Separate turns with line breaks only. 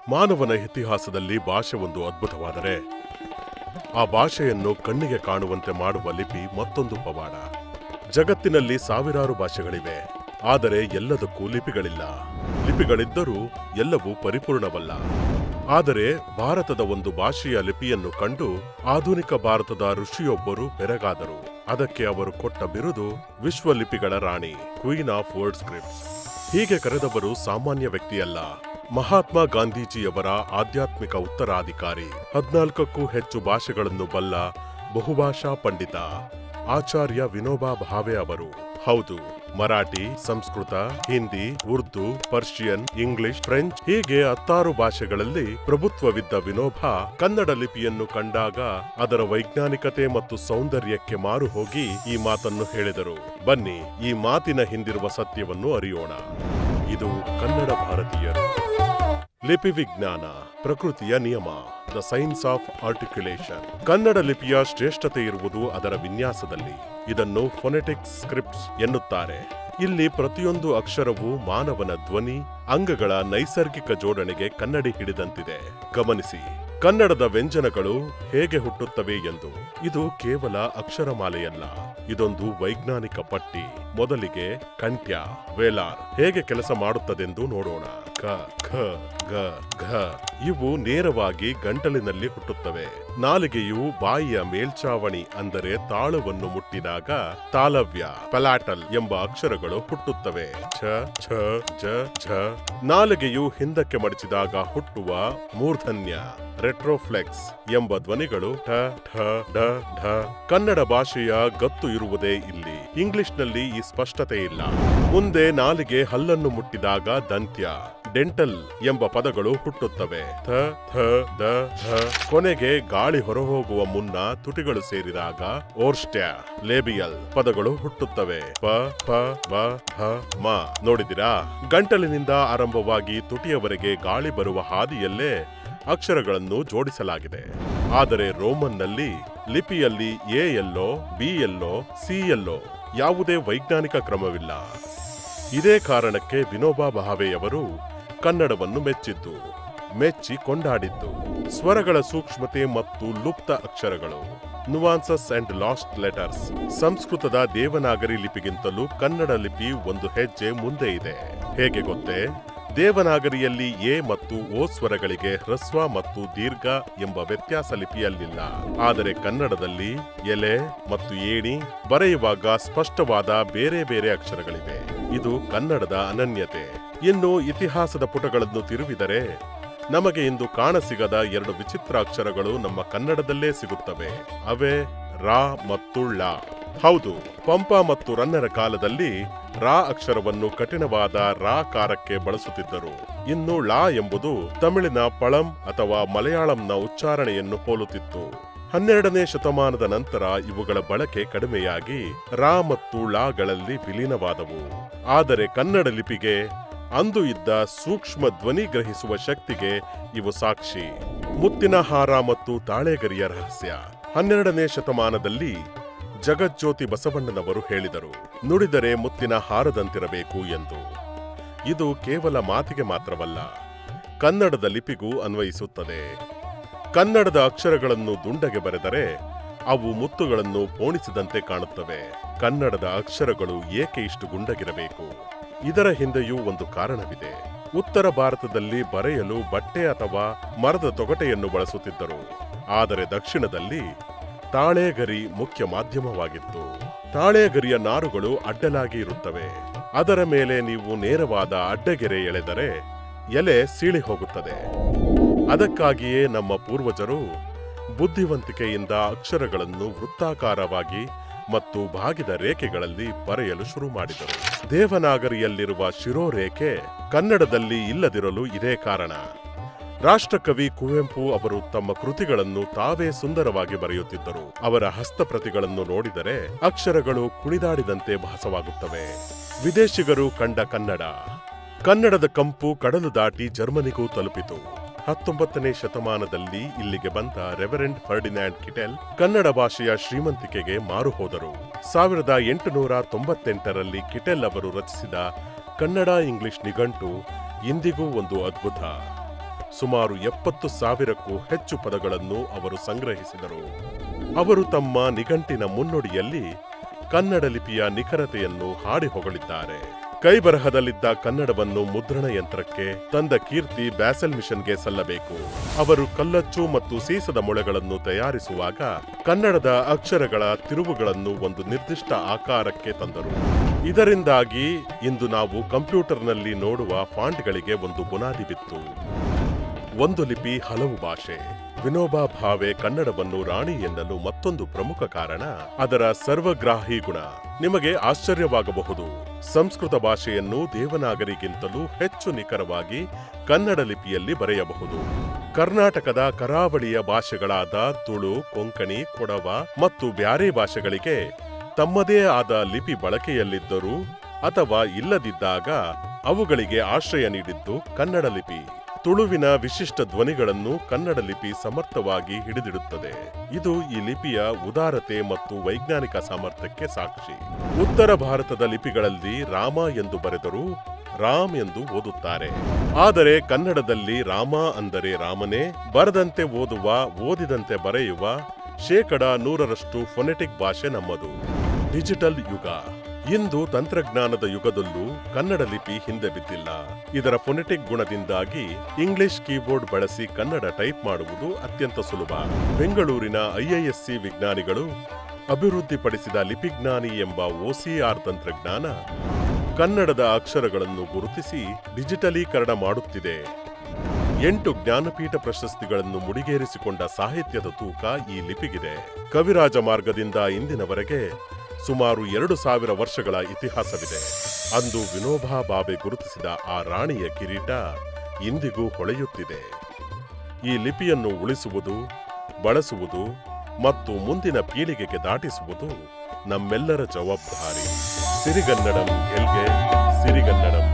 ಮಾನವನ ಇತಿಹಾಸದಲ್ಲಿ ಭಾಷೆ ಒಂದು ಅದ್ಭುತವಾದರೆ ಆ ಭಾಷೆಯನ್ನು ಕಣ್ಣಿಗೆ ಕಾಣುವಂತೆ ಮಾಡುವ ಲಿಪಿ ಮತ್ತೊಂದು ಪವಾಡ. ಜಗತ್ತಿನಲ್ಲಿ ಸಾವಿರಾರು ಭಾಷೆಗಳಿವೆ, ಆದರೆ ಎಲ್ಲದಕ್ಕೂ ಲಿಪಿಗಳಿಲ್ಲ. ಲಿಪಿಗಳಿದ್ದರೂ ಎಲ್ಲವೂ ಪರಿಪೂರ್ಣವಲ್ಲ. ಆದರೆ ಭಾರತದ ಒಂದು ಭಾಷೆಯ ಲಿಪಿಯನ್ನು ಕಂಡು ಆಧುನಿಕ ಭಾರತದ ಋಷಿಯೊಬ್ಬರು ಬೆರಗಾದರು. ಅದಕ್ಕೆ ಅವರು ಕೊಟ್ಟ ಬಿರುದು ವಿಶ್ವಲಿಪಿಗಳ ರಾಣಿ, ಕ್ವೀನ್ ಆಫ್ ವರ್ಡ್ ಸ್ಕ್ರಿಪ್ಟ್ಸ್. ಹೀಗೆ ಕರೆದವರು ಸಾಮಾನ್ಯ ವ್ಯಕ್ತಿಯಲ್ಲ, ಮಹಾತ್ಮ ಗಾಂಧೀಜಿಯವರ ಆಧ್ಯಾತ್ಮಿಕ ಉತ್ತರಾಧಿಕಾರಿ, 14ಕ್ಕೂ ಹೆಚ್ಚು ಭಾಷೆಗಳನ್ನು ಬಲ್ಲ ಬಹುಭಾಷಾ ಪಂಡಿತ ಆಚಾರ್ಯ ವಿನೋಬಾ ಭಾವೆ ಅವರು. ಹೌದು, Marathi, Sanskrit, Hindi, Urdu, Persian, English, French ಹೀಗೆ 16 ಭಾಷೆಗಳಲ್ಲಿ ಪ್ರಭುತ್ವವಿದ್ದ ವಿನೋಬಾ ಕನ್ನಡ ಲಿಪಿಯನ್ನು ಕಂಡಾಗ ಅದರ ವೈಜ್ಞಾನಿಕತೆ ಮತ್ತು ಸೌಂದರ್ಯಕ್ಕೆ ಮಾರು ಹೋಗಿ ಈ ಮಾತನ್ನು ಹೇಳಿದರು. ಬನ್ನಿ, ಈ ಮಾತಿನ ಹಿಂದಿರುವ ಸತ್ಯವನ್ನು ಅರಿಯೋಣ. ಇದು ಕನ್ನಡ ಭಾರತೀಯರು. ಲಿಪಿ ವಿಜ್ಞಾನ, ಪ್ರಕೃತಿಯ ನಿಯಮ, the science of articulation. Kannada ಲಿಪಿಯ ಶ್ರೇಷ್ಠತೆ ಇರುವುದು ಅದರ ವಿನ್ಯಾಸದಲ್ಲಿ. ಇದನ್ನು ಫೊನೆಟಿಕ್ ಸ್ಕ್ರಿಪ್ಟ್ಸ್ ಎನ್ನುತ್ತಾರೆ. ಇಲ್ಲಿ ಪ್ರತಿಯೊಂದು ಅಕ್ಷರವೂ ಮಾನವನ ಧ್ವನಿ, ಅಂಗಗಳ ನೈಸರ್ಗಿಕ ಜೋಡಣೆಗೆ ಕನ್ನಡಿ ಹಿಡಿದಂತಿದೆ. ಗಮನಿಸಿ, ಕನ್ನಡದ ವ್ಯಂಜನಗಳು ಹೇಗೆ ಹುಟ್ಟುತ್ತವೆ ಎಂದು. ಇದು ಕೇವಲ ಅಕ್ಷರಮಾಲೆಯಲ್ಲ, ಇದೊಂದು ವೈಜ್ಞಾನಿಕ ಪಟ್ಟಿ. ಮೊದಲಿಗೆ ಕಂಠ್ಯ, ವೇಲಾರ್ ಹೇಗೆ ಕೆಲಸ ಮಾಡುತ್ತದೆಂದು ನೋಡೋಣ. ಕ, ಖ, ಗ, ಘ ಇವು ನೇರವಾಗಿ ಗಂಟಲಿನಲ್ಲಿ ಹುಟ್ಟುತ್ತವೆ. ನಾಲಿಗೆಯು ಬಾಯಿಯ ಮೇಲ್ಚಾವಣಿ ಅಂದರೆ ತಾಳುವನ್ನು ಮುಟ್ಟಿದಾಗ ತಾಲವ್ಯ, ಪಲಾಟಲ್ ಎಂಬ ಅಕ್ಷರಗಳು ಹುಟ್ಟುತ್ತವೆ. ಛ, ಛ, ಜ, ಝ. ನಾಲಿಗೆಯು ಹಿಂದಕ್ಕೆ ಮಡಚಿದಾಗ ಹುಟ್ಟುವ ಮೂರ್ಧನ್ಯ, ರೆಟ್ರೋಫ್ಲೆಕ್ಸ್ ಎಂಬ ಧ್ವನಿಗಳು ಠ, ಠ, ಢ, ಢ. ಕನ್ನಡ ಭಾಷೆಯ ಗತ್ತು ಇರುವುದೇ ಇಲ್ಲಿ. ಇಂಗ್ಲಿಷ್ನಲ್ಲಿ ಈ ಸ್ಪಷ್ಟತೆ ಇಲ್ಲ. ಮುಂದೆ ನಾಲಿಗೆ ಹಲ್ಲನ್ನು ಮುಟ್ಟಿದಾಗ ದಂತ್ಯ, ಡೆಂಟಲ್ ಎಂಬ ಪದಗಳು ಹುಟ್ಟುತ್ತವೆ. ಥ, ಥ, ದ, ಧ. ಕೊನೆಗೆ ಗಾಳಿ ಹೊರಹೋಗುವ ಮುನ್ನ ತುಟಿಗಳು ಸೇರಿದಾಗ ಓರ್ಸ್ಟ್ಯ, ಲೇಬಿಯಲ್ ಪದಗಳು ಹುಟ್ಟುತ್ತವೆ. ಪ, ಪ, ಬ, ಹ, ಮ. ನೋಡಿದಿರಾ? ಗಂಟಲಿನಿಂದ ಆರಂಭವಾಗಿ ತುಟಿಯವರೆಗೆ ಗಾಳಿ ಬರುವ ಹಾದಿಯಲ್ಲೇ ಅಕ್ಷರಗಳನ್ನು ಜೋಡಿಸಲಾಗಿದೆ. ಆದರೆ ರೋಮನ್ನಲ್ಲಿ ಲಿಪಿಯಲ್ಲಿ ಎ ಎಲ್ಲೋ, ಬಿ ಎಲ್ಲೋ, ಸಿ ಎಲ್ಲೋ ಯಾವುದೇ ವೈಜ್ಞಾನಿಕ ಕ್ರಮವಿಲ್ಲ. ಇದೇ ಕಾರಣಕ್ಕೆ ವಿನೋಬಾ ಭಾವೆಯವರು ಕನ್ನಡವನ್ನು ಮೆಚ್ಚಿ ಕೊಂಡಾಡಿದ್ದು ಸ್ವರಗಳ ಸೂಕ್ಷ್ಮತೆ ಮತ್ತು ಲುಪ್ತ ಅಕ್ಷರಗಳು, ನುವಾನ್ಸಸ್ ಅಂಡ್ ಲಾಸ್ಟ್ ಲೆಟರ್ಸ್. ಸಂಸ್ಕೃತದ ದೇವನಾಗರಿ ಲಿಪಿಗಿಂತಲೂ ಕನ್ನಡ ಲಿಪಿ ಒಂದು ಹೆಜ್ಜೆ ಮುಂದೆ ಇದೆ. ಹೇಗೆ ಗೊತ್ತೇ? ದೇವನಾಗರಿಯಲ್ಲಿ ಎ ಮತ್ತು ಓ ಸ್ವರಗಳಿಗೆ ಹ್ರಸ್ವ ಮತ್ತು ದೀರ್ಘ ಎಂಬ ವ್ಯತ್ಯಾಸ ಲಿಪಿಯಲ್ಲಿಲ್ಲ. ಆದರೆ ಕನ್ನಡದಲ್ಲಿ ಎಲೆ ಮತ್ತು ಏಣಿ ಬರೆಯುವಾಗ ಸ್ಪಷ್ಟವಾದ ಬೇರೆ ಬೇರೆ ಅಕ್ಷರಗಳಿವೆ. ಇದು ಕನ್ನಡದ ಅನನ್ಯತೆ. ಇನ್ನು ಇತಿಹಾಸದ ಪುಟಗಳನ್ನು ತಿರುವಿದರೆ ನಮಗೆ ಇಂದು ಕಾಣಸಿಗದ 2 ವಿಚಿತ್ರ ಅಕ್ಷರಗಳು ನಮ್ಮ ಕನ್ನಡದಲ್ಲೇ ಸಿಗುತ್ತವೆ. ಅವೇ ರಾ ಮತ್ತು ಳ. ಹೌದು, ಪಂಪ ಮತ್ತು ರನ್ನರ ಕಾಲದಲ್ಲಿ ರಾ ಅಕ್ಷರವನ್ನು ಕಠಿಣವಾದ ರಾ ಕಾರಕ್ಕೆ ಬಳಸುತ್ತಿದ್ದರು. ಇನ್ನು ಳ ಎಂಬುದು ತಮಿಳಿನ ಪಳಂ ಅಥವಾ ಮಲಯಾಳಂನ ಉಚ್ಚಾರಣೆಯನ್ನು ಹೋಲುತ್ತಿತ್ತು. 12ನೇ ಶತಮಾನದ ನಂತರ ಇವುಗಳ ಬಳಕೆ ಕಡಿಮೆಯಾಗಿ ರಾ ಮತ್ತು ಳಗಳಲ್ಲಿ ವಿಲೀನವಾದವು. ಆದರೆ ಕನ್ನಡ ಲಿಪಿಗೆ ಅಂದು ಇದ್ದ ಸೂಕ್ಷ್ಮ ಧ್ವನಿ ಗ್ರಹಿಸುವ ಶಕ್ತಿಗೆ ಇವು ಸಾಕ್ಷಿ. ಮುತ್ತಿನ ಹಾರ ಮತ್ತು ತಾಳೆಗರಿಯ ರಹಸ್ಯ. 12ನೇ ಶತಮಾನದಲ್ಲಿ ಜಗಜ್ಯೋತಿ ಬಸವಣ್ಣನವರು ಹೇಳಿದರು, ನುಡಿದರೆ ಮುತ್ತಿನ ಹಾರದಂತಿರಬೇಕು ಎಂದು. ಇದು ಕೇವಲ ಮಾತಿಗೆ ಮಾತ್ರವಲ್ಲ, ಕನ್ನಡದ ಲಿಪಿಗೂ ಅನ್ವಯಿಸುತ್ತದೆ. ಕನ್ನಡದ ಅಕ್ಷರಗಳನ್ನು ದುಂಡಗೆ ಬರೆದರೆ ಅವು ಮುತ್ತುಗಳನ್ನು ಪೋಣಿಸಿದಂತೆ ಕಾಣುತ್ತವೆ. ಕನ್ನಡದ ಅಕ್ಷರಗಳು ಏಕೆ ಇಷ್ಟು ಗುಂಡಗಿರಬೇಕು? ಇದರ ಹಿಂದೆಯೂ ಒಂದು ಕಾರಣವಿದೆ. ಉತ್ತರ ಭಾರತದಲ್ಲಿ ಬರೆಯಲು ಬಟ್ಟೆ ಅಥವಾ ಮರದ ತೊಗಟೆಯನ್ನು ಬಳಸುತ್ತಿದ್ದರು. ಆದರೆ ದಕ್ಷಿಣದಲ್ಲಿ ತಾಳೆಗರಿ ಮುಖ್ಯ ಮಾಧ್ಯಮವಾಗಿತ್ತು. ತಾಳೆಗರಿಯ ನಾರುಗಳು ಅಡ್ಡಲಾಗಿ ಇರುತ್ತವೆ. ಅದರ ಮೇಲೆ ನೀವು ನೇರವಾದ ಅಡ್ಡಗೆರೆ ಎಳೆದರೆ ಎಲೆ ಸೀಳಿ ಹೋಗುತ್ತದೆ. ಅದಕ್ಕಾಗಿಯೇ ನಮ್ಮ ಪೂರ್ವಜರು ಬುದ್ಧಿವಂತಿಕೆಯಿಂದ ಅಕ್ಷರಗಳನ್ನು ವೃತ್ತಾಕಾರವಾಗಿ ಮತ್ತು ಬಾಗಿದ ರೇಖೆಗಳಲ್ಲಿ ಬರೆಯಲು ಶುರು ಮಾಡಿದರು. ದೇವನಾಗರಿಯಲ್ಲಿರುವ ಶಿರೋರೇಖೆ ಕನ್ನಡದಲ್ಲಿ ಇಲ್ಲದಿರಲು ಇದೇ ಕಾರಣ. ರಾಷ್ಟ್ರಕವಿ ಕುವೆಂಪು ಅವರು ತಮ್ಮ ಕೃತಿಗಳನ್ನು ತಾವೇ ಸುಂದರವಾಗಿ ಬರೆಯುತ್ತಿದ್ದರು. ಅವರ ಹಸ್ತಪ್ರತಿಗಳನ್ನು ನೋಡಿದರೆ ಅಕ್ಷರಗಳು ಕುಣಿದಾಡಿದಂತೆ ಭಾಸವಾಗುತ್ತವೆ. ವಿದೇಶಿಗರು ಕಂಡ ಕನ್ನಡದ ಕಂಪು ಕಡಲು ದಾಟಿ ಜರ್ಮನಿಗೂ ತಲುಪಿತು. 19ನೇ ಶತಮಾನದಲ್ಲಿ ಇಲ್ಲಿಗೆ ಬಂದ ರೆವರೆಂಡ್ ಫರ್ಡಿನ್ಯಾಂಡ್ ಕಿಟೆಲ್ ಕನ್ನಡ ಭಾಷೆಯ ಶ್ರೀಮಂತಿಕೆಗೆ ಮಾರು ಹೋದರು. 1898ರಲ್ಲಿ ಕಿಟೆಲ್ ಅವರು ರಚಿಸಿದ ಕನ್ನಡ ಇಂಗ್ಲಿಷ್ ನಿಘಂಟು ಇಂದಿಗೂ ಒಂದು ಅದ್ಭುತ. ಸುಮಾರು 70,000ಕ್ಕೂ ಹೆಚ್ಚು ಪದಗಳನ್ನು ಅವರು ಸಂಗ್ರಹಿಸಿದರು. ಅವರು ತಮ್ಮ ನಿಘಂಟಿನ ಮುನ್ನುಡಿಯಲ್ಲಿ ಕನ್ನಡ ಲಿಪಿಯ ನಿಖರತೆಯನ್ನು ಹಾಡಿ ಹೊಗಳಿದ್ದಾರೆ. ಕೈಬರಹದಲ್ಲಿದ್ದ ಕನ್ನಡವನ್ನು ಮುದ್ರಣ ಯಂತ್ರಕ್ಕೆ ತಂದ ಕೀರ್ತಿ ಬ್ಯಾಸೆಲ್ ಮಿಷನ್ಗೆ ಸಲ್ಲಬೇಕು. ಅವರು ಕಲ್ಲಚ್ಚು ಮತ್ತು ಸೀಸದ ಮೊಳೆಗಳನ್ನು ತಯಾರಿಸುವಾಗ ಕನ್ನಡದ ಅಕ್ಷರಗಳ ತಿರುವುಗಳನ್ನು ಒಂದು ನಿರ್ದಿಷ್ಟ ಆಕಾರಕ್ಕೆ ತಂದರು. ಇದರಿಂದಾಗಿ ಇಂದು ನಾವು ಕಂಪ್ಯೂಟರ್ನಲ್ಲಿ ನೋಡುವ ಫಾಂಟ್ಗಳಿಗೆ ಒಂದು ಬುನಾದಿ ಬಿತ್ತು. ಒಂದು ಲಿಪಿ ಹಲವು ಭಾಷೆ. ವಿನೋಬಾ ಭಾವೆ ಕನ್ನಡವನ್ನು ರಾಣಿ ಎನ್ನಲು ಮತ್ತೊಂದು ಪ್ರಮುಖ ಕಾರಣ ಅದರ ಸರ್ವಗ್ರಾಹಿ ಗುಣ. ನಿಮಗೆ ಆಶ್ಚರ್ಯವಾಗಬಹುದು, ಸಂಸ್ಕೃತ ಭಾಷೆಯನ್ನು ದೇವನಾಗರಿಗಿಂತಲೂ ಹೆಚ್ಚು ನಿಖರವಾಗಿ ಕನ್ನಡ ಲಿಪಿಯಲ್ಲಿ ಬರೆಯಬಹುದು. ಕರ್ನಾಟಕದ ಕರಾವಳಿಯ ಭಾಷೆಗಳಾದ ತುಳು, ಕೊಂಕಣಿ, ಕೊಡವ ಮತ್ತು ಬ್ಯಾರೆ ಭಾಷೆಗಳಿಗೆ ತಮ್ಮದೇ ಆದ ಲಿಪಿ ಬಳಕೆಯಲ್ಲಿದ್ದರೂ ಅಥವಾ ಇಲ್ಲದಿದ್ದಾಗ ಅವುಗಳಿಗೆ ಆಶ್ರಯ ನೀಡಿದ್ದು ಕನ್ನಡ ಲಿಪಿ. ತುಳುವಿನ ವಿಶಿಷ್ಟ ಧ್ವನಿಗಳನ್ನು ಕನ್ನಡ ಲಿಪಿ ಸಮರ್ಥವಾಗಿ ಹಿಡಿದಿಡುತ್ತದೆ. ಇದು ಈ ಲಿಪಿಯ ಉದಾರತೆ ಮತ್ತು ವೈಜ್ಞಾನಿಕ ಸಾಮರ್ಥ್ಯಕ್ಕೆ ಸಾಕ್ಷಿ. ಉತ್ತರ ಭಾರತದ ಲಿಪಿಗಳಲ್ಲಿ ರಾಮ ಎಂದು ಬರೆದರೂ ರಾಮ್ ಎಂದು ಓದುತ್ತಾರೆ. ಆದರೆ ಕನ್ನಡದಲ್ಲಿ ರಾಮ ಅಂದರೆ ರಾಮನೇ, ಬರದಂತೆ ಓದುವ, ಓದಿದಂತೆ ಬರೆಯುವ 100% ಫೊನೆಟಿಕ್ ಭಾಷೆ ನಮ್ಮದು. ಡಿಜಿಟಲ್ ಯುಗ. ಇಂದು ತಂತ್ರಜ್ಞಾನದ ಯುಗದಲ್ಲೂ ಕನ್ನಡ ಲಿಪಿ ಹಿಂದೆ ಬಿದ್ದಿಲ್ಲ. ಇದರ ಫೊನೆಟಿಕ್ ಗುಣದಿಂದಾಗಿ ಇಂಗ್ಲಿಷ್ ಕೀಬೋರ್ಡ್ ಬಳಸಿ ಕನ್ನಡ ಟೈಪ್ ಮಾಡುವುದು ಅತ್ಯಂತ ಸುಲಭ. ಬೆಂಗಳೂರಿನ IISc ವಿಜ್ಞಾನಿಗಳು ಅಭಿವೃದ್ಧಿಪಡಿಸಿದ ಲಿಪಿಜ್ಞಾನಿ ಎಂಬ OCR ತಂತ್ರಜ್ಞಾನ ಕನ್ನಡದ ಅಕ್ಷರಗಳನ್ನು ಗುರುತಿಸಿ ಡಿಜಿಟಲೀಕರಣ ಮಾಡುತ್ತಿದೆ. 8 ಜ್ಞಾನಪೀಠ ಪ್ರಶಸ್ತಿಗಳನ್ನು ಮುಡಿಗೇರಿಸಿಕೊಂಡ ಸಾಹಿತ್ಯದ ತೂಕ ಈ ಲಿಪಿಗಿದೆ. ಕವಿರಾಜ ಮಾರ್ಗದಿಂದ ಇಂದಿನವರೆಗೆ ಸುಮಾರು 2,000 ವರ್ಷಗಳ ಇತಿಹಾಸವಿದೆ. ಅಂದು ವಿನೋಬಾ ಭಾವೆ ಗುರುತಿಸಿದ ಆ ರಾಣಿಯ ಕಿರೀಟ ಇಂದಿಗೂ ಹೊಳೆಯುತ್ತಿದೆ. ಈ ಲಿಪಿಯನ್ನು ಉಳಿಸುವುದು, ಬಳಸುವುದು ಮತ್ತು ಮುಂದಿನ ಪೀಳಿಗೆಗೆ ದಾಟಿಸುವುದು ನಮ್ಮೆಲ್ಲರ ಜವಾಬ್ದಾರಿ. ಸಿರಿಗನ್ನಡಂ ಗೆಲ್ಗೆ, ಸಿರಿಗನ್ನಡಂ